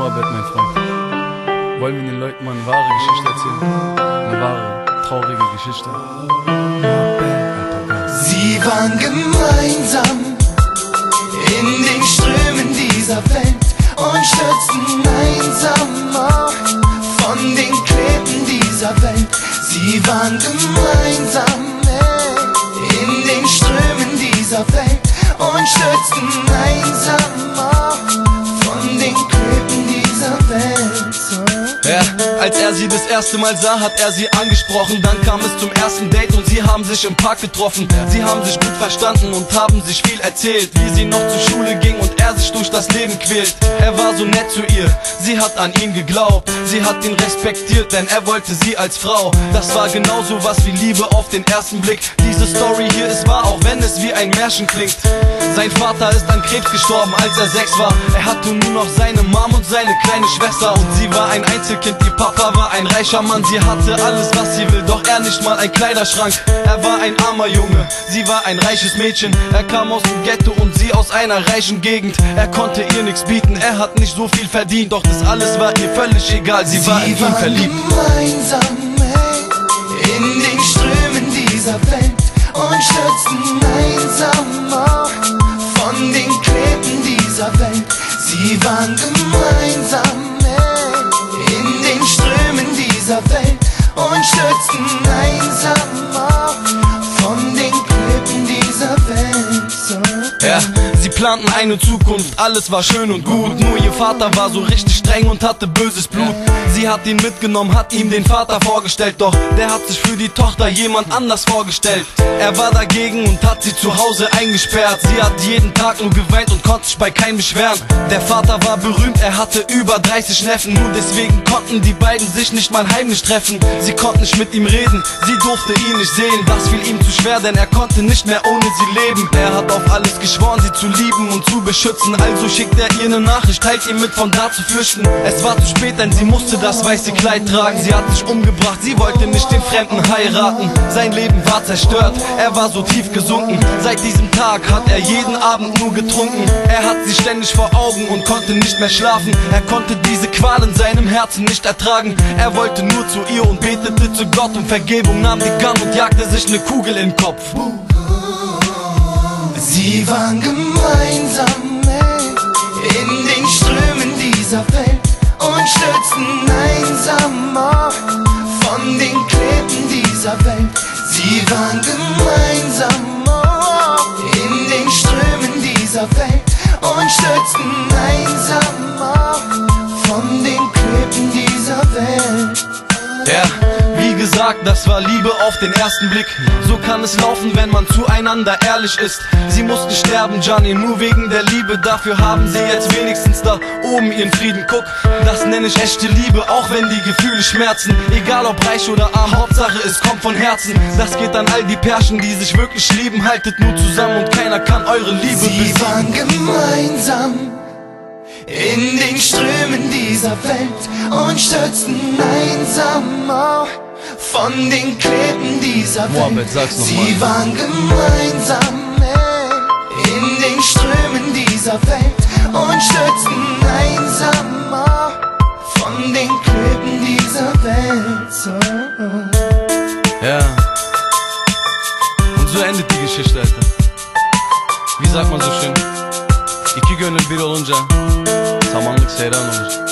Moabed, mein Freund. Wollen wir den Leuten mal eine wahre Geschichte erzählen? Eine wahre, traurige Geschichte. Sie waren gemeinsam in den Strömen dieser Welt und stürzten einsam auf von den Klippen dieser Welt. Sie waren gemeinsam in den Strömen dieser Welt und stürzten einsam auf von den Klippen dieser Welt. Ja, als er sie das erste Mal sah, hat er sie angesprochen. Dann kam es zum ersten Date und sie haben sich im Park getroffen. Sie haben sich gut verstanden und haben sich viel erzählt, wie sie noch zur Schule ging und er sich durch das Leben quält. Er war so nett zu ihr, sie hat an ihn geglaubt. Sie hat ihn respektiert, denn er wollte sie als Frau. Das war genauso was wie Liebe auf den ersten Blick. Diese Story hier ist wahr, auch wenn es wie ein Märchen klingt. Sein Vater ist an Krebs gestorben, als er 6 war. Er hatte nur noch seine Mom und seine kleine Schwester. Und sie war ein Einzelkind, ihr Papa war ein reicher Mann. Sie hatte alles, was sie will, doch er nicht mal ein Kleiderschrank. Er war ein armer Junge, sie war ein reiches Mädchen. Er kam aus dem Ghetto und sie aus einer reichen Gegend. Er konnte ihr nichts bieten, er hat nicht so viel verdient. Doch das alles war ihr völlig egal, sie war in ihn verliebt. Gemeinsam in den Strömen dieser Welt und stürzten einsam auf von den Klippen dieser Welt. Sie waren gemeinsam in den Strömen dieser Welt und stürzten einsam auf von den Klippen dieser Welt. Ja, sie planten eine Zukunft, alles war schön und gut. Nur ihr Vater war so richtig streng und hatte böses Blut. Sie hat ihn mitgenommen, hat ihm den Vater vorgestellt. Doch der hat sich für die Tochter jemand anders vorgestellt. Er war dagegen und hat sie zu Hause eingesperrt. Sie hat jeden Tag nur geweint und konnte sich bei keinem beschweren. Der Vater war berühmt, er hatte über 30 Neffen. Nur deswegen konnten die beiden sich nicht mal heimlich treffen. Sie konnte nicht mit ihm reden, sie durfte ihn nicht sehen. Das fiel ihm zu schwer, denn er konnte nicht mehr ohne sie leben. Er hat auf alles geschworen, sie zu lieben und zu beschützen. Also schickt er ihr eine Nachricht, teilt ihr mit, von da zu flüchten. Es war zu spät, denn sie musste das weiße Kleid tragen. Sie hat sich umgebracht, sie wollte nicht den Fremden heiraten. Sein Leben war zerstört, er war so tief gesunken. Seit diesem Tag hat er jeden Abend nur getrunken. Er hat sie ständig vor Augen und konnte nicht mehr schlafen. Er konnte diese Qual in seinem Herzen nicht ertragen. Er wollte nur zu ihr und betete zu Gott um Vergebung, nahm die Gun und jagte sich eine Kugel in den Kopf. Sie waren gemeinsam in den Strömen dieser Welt und stürzten einsam auf von den Klippen dieser Welt. Sie waren gemeinsam in den Strömen dieser Welt und stürzten einsam auf von den Klippen dieser Welt. Ja, wie gesagt, das war Liebe auf den ersten Blick. So kann es laufen, wenn man zueinander ehrlich ist. Sie mussten sterben, Gianni, nur wegen der Liebe. Dafür haben sie jetzt wenigstens da oben ihren Frieden. Guck, das nenne ich echte Liebe, auch wenn die Gefühle schmerzen. Egal ob reich oder arm, Hauptsache es kommt von Herzen. Das geht an all die Pärchen, die sich wirklich lieben. Haltet nur zusammen und keiner kann eure Liebe besiegen. Sie waren gemeinsam in den Strömen dieser Welt und stürzten einsam auf von den Klippen dieser Welt. Moabed, sag's noch Sie mal. waren gemeinsam in den Strömen dieser Welt und stürzten einsam auf von den Klippen dieser Welt. Ja. Und so endet die Geschichte, Alter. Wie sagt man so schön? İki gönül bir olunca samanlık seyran olur.